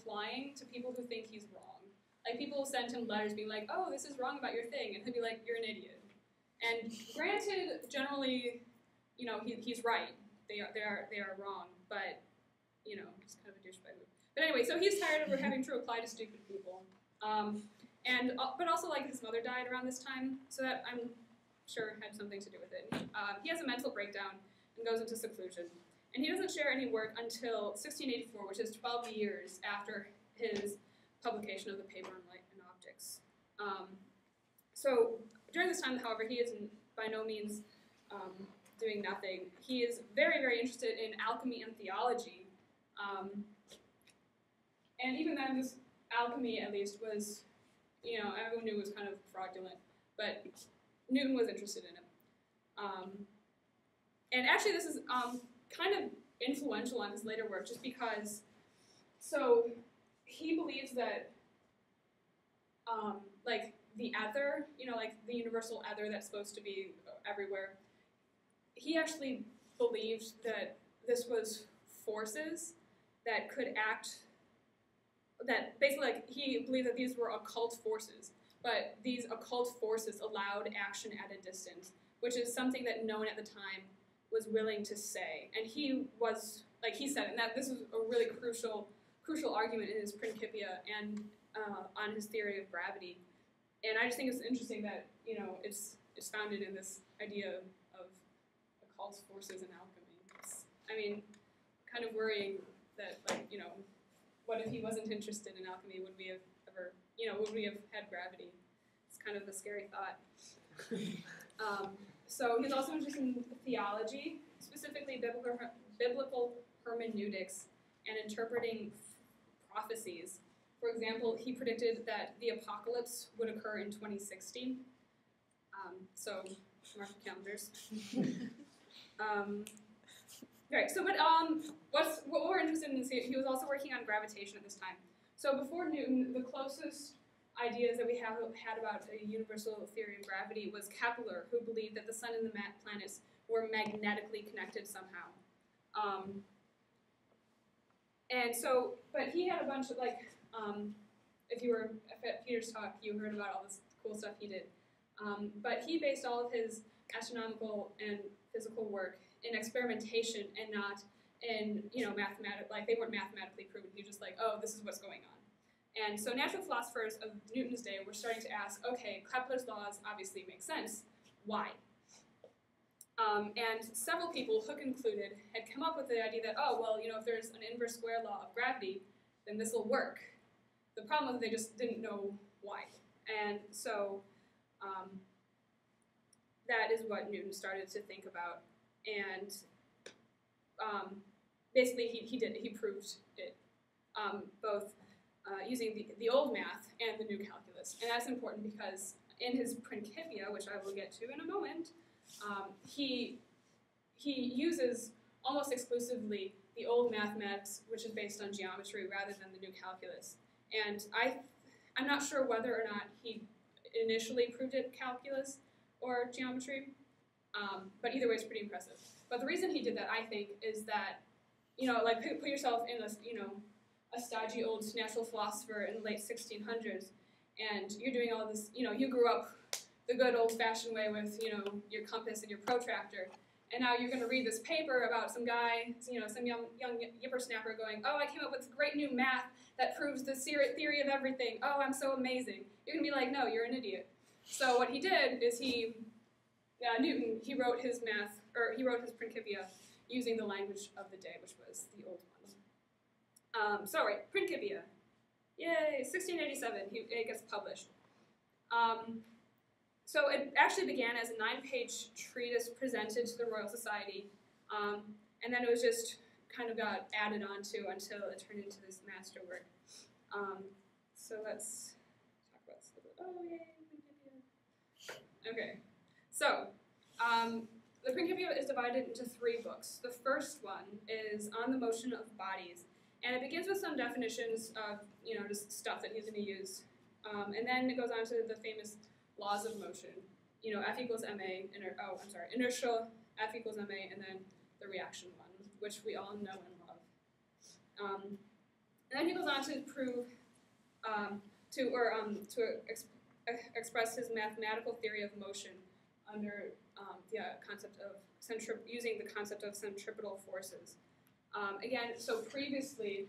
replying to people who think he's wrong. Like, people send him letters being like, oh, this is wrong about your thing, and he'll be like, you're an idiot. And granted, generally, you know, he's right. They are wrong, but, you know, he's kind of a douchebag. But anyway, so he's tired of having to reply to stupid people. But also, like, his mother died around this time, so that I'm sure had something to do with it. He has a mental breakdown and goes into seclusion. And he doesn't share any work until 1684, which is 12 years after his publication of the paper on light and optics. So during this time, however, he is by no means doing nothing. He is very, very interested in alchemy and theology. And even then, this alchemy, at least, was, you know, everyone knew it was kind of fraudulent, but Newton was interested in it. And actually, this is kind of influential on his later work, just because, so he believes that, like, the ether, you know, like the universal ether that's supposed to be everywhere, he actually believed that this was forces that could act, that basically, like, he believed that these were occult forces, but these occult forces allowed action at a distance, which is something that no one at the time was willing to say. And he was, like he said, and that this was a really crucial argument in his Principia and on his theory of gravity. And I just think it's interesting that, you know, it's founded in this idea of occult forces and alchemy. I mean, kind of worrying that, like, you know, what if he wasn't interested in alchemy? Would we have ever, you know, would we have had gravity? It's kind of a scary thought. So he's also interested in theology, specifically biblical hermeneutics and interpreting prophecies. For example, he predicted that the apocalypse would occur in 2060. So mark your calendars. Right. So, what we're interested in is he was also working on gravitation at this time. So before Newton, the closest ideas that we had about a universal theory of gravity was Kepler, who believed that the sun and the planets were magnetically connected somehow. And so, but he had a bunch of, like, if you were at Peter's talk, you heard about all this cool stuff he did. But he based all of his astronomical and physical work in experimentation and not in, you know, like, they weren't mathematically proven. He was just like, oh, this is what's going on. And so natural philosophers of Newton's day were starting to ask, okay, Kepler's laws obviously make sense. Why? And several people, Hooke included, had come up with the idea that, oh, well, you know, if there's an inverse square law of gravity, then this will work. The problem was they just didn't know why. And so that is what Newton started to think about. And basically he proved it, both using the old math and the new calculus. And that's important because in his Principia, which I will get to in a moment, he uses almost exclusively the old mathematics, which is based on geometry, rather than the new calculus. And I'm not sure whether or not he initially proved it calculus or geometry, but either way it's pretty impressive. But the reason he did that, I think, is that, you know, like, put yourself in a stodgy old natural philosopher in the late 1600s, and you're doing all this, you know, you grew up the good old-fashioned way with, you know, your compass and your protractor, and now you're going to read this paper about some guy, you know, some young yippersnapper going, oh, I came up with great new math that proves the theory of everything. Oh, I'm so amazing. You're going to be like, no, you're an idiot. So what he did is Newton, he wrote his Principia using the language of the day, which was the old one. Sorry, Principia. Yay, 1687, it gets published. So it actually began as a 9-page treatise presented to the Royal Society, and then it was just kind of got added onto until it turned into this masterwork. So let's talk about this a little bit. Oh, yay, Principia. Okay, so the Principia is divided into 3 books. The first one is on the motion of bodies, and it begins with some definitions of, you know, just stuff that he's going to use, and then it goes on to the famous laws of motion. You know, F equals ma, inertia, F equals ma, and then the reaction one, which we all know and love. And then he goes on to prove, express his mathematical theory of motion under the concept of using the concept of centripetal forces. Again, so previously,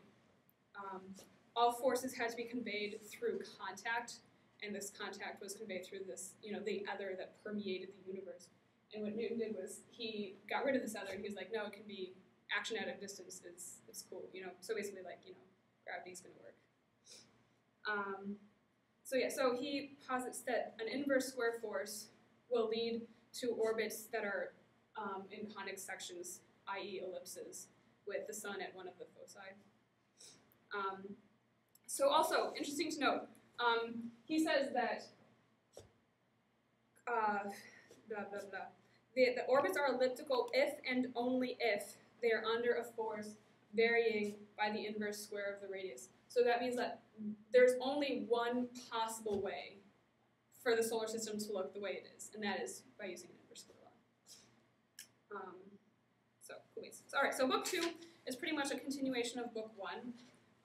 all forces had to be conveyed through contact, and this contact was conveyed through this, the ether that permeated the universe. And what Newton did was he got rid of this ether, and he was like, no, it can be action at a distance. It's cool, So basically, gravity's going to work. So he posits that an inverse square force will lead to orbits that are in conic sections, i.e. ellipses, with the sun at one of the foci. So also, interesting to note, he says that the orbits are elliptical if and only if they are under a force varying by the inverse square of the radius. So that means that there's only one possible way for the solar system to look the way it is, and that is by using an inverse square law. All right, so book 2 is pretty much a continuation of book 1,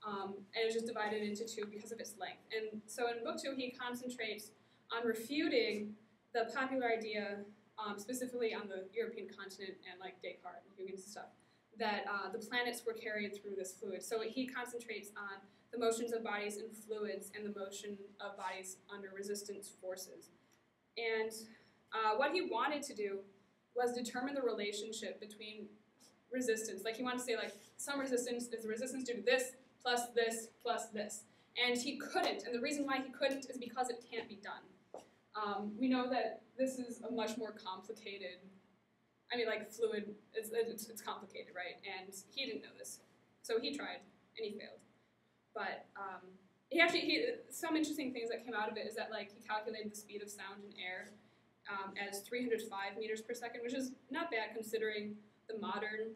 and it's just divided into 2 because of its length. And so in book 2, he concentrates on refuting the popular idea, specifically on the European continent and Descartes and Huygens and stuff, that the planets were carried through this fluid. So he concentrates on the motions of bodies in fluids and the motion of bodies under resistance forces. And what he wanted to do was determine the relationship between resistance. He wanted to say, some resistance is the resistance due to this, plus this, plus this. And he couldn't, and the reason why he couldn't is because it can't be done. We know that this is a much more complicated, fluid, it's complicated, right? And he didn't know this. So he tried, and he failed. But some interesting things that came out of it is that he calculated the speed of sound in air as 305 meters per second, which is not bad considering the modern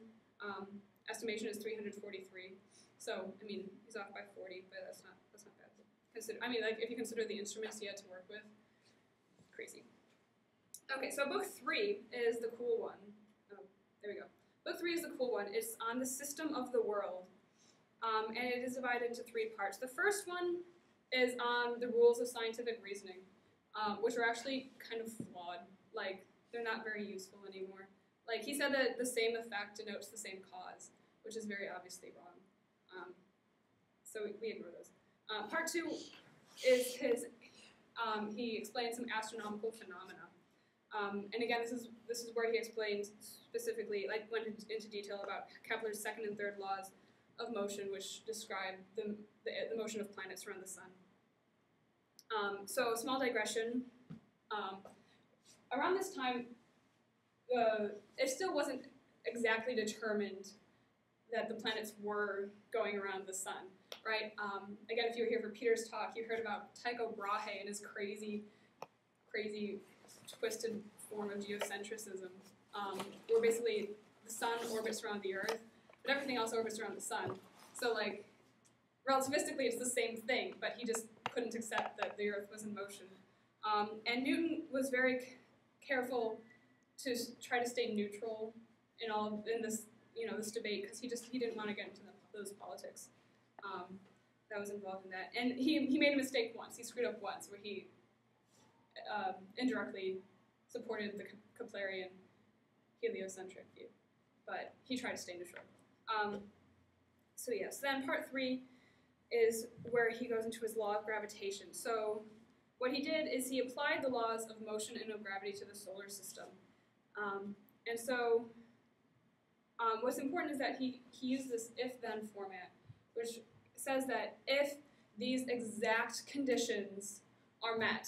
estimation is 343. So he's off by 40, but that's not bad. If you consider the instruments he had to work with, crazy. Okay, so book 3 is the cool one. Oh, there we go. Book 3 is the cool one. It's on the system of the world. And it is divided into 3 parts. The first one is on the rules of scientific reasoning, which are actually kind of flawed. They're not very useful anymore. He said that the same effect denotes the same cause, which is very obviously wrong. So we ignore those. Part 2 is he explains some astronomical phenomena. And again, this is where he explains specifically, went into detail about Kepler's second and third laws of motion, which describe the motion of planets around the sun. So, small digression. Around this time, it still wasn't exactly determined that the planets were going around the sun, right? Again, if you were here for Peter's talk, you heard about Tycho Brahe and his crazy, twisted form of geocentrism, where basically the sun orbits around the Earth, but everything else orbits around the sun. So, relativistically, it's the same thing, but he just couldn't accept that the Earth was in motion. And Newton was very careful to try to stay neutral in this debate, because he didn't want to get into those politics that was involved in that. And he made a mistake once. He screwed up once, where he indirectly supported the Keplerian heliocentric view, but he tried to stay neutral. So then part 3 is where he goes into his law of gravitation. So what he did is he applied the laws of motion and of gravity to the solar system. And so what's important is that he used this if-then format, which says that if these exact conditions are met,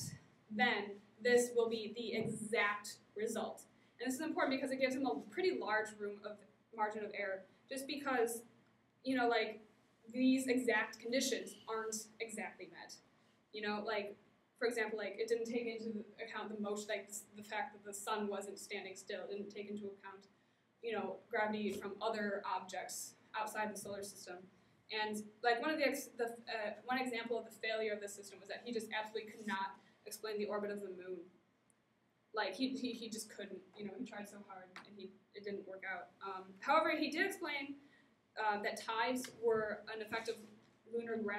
then this will be the exact result. And this is important because it gives him a pretty large margin of error, just because, these exact conditions aren't exactly met. For example, it didn't take into account the motion, the fact that the sun wasn't standing still. It didn't take into account, gravity from other objects outside the solar system. And one example of the failure of the system was that he just absolutely could not explain the orbit of the moon. He just couldn't. He tried so hard, and it didn't work out. However, he did explain that tides were an effect of lunar gravity.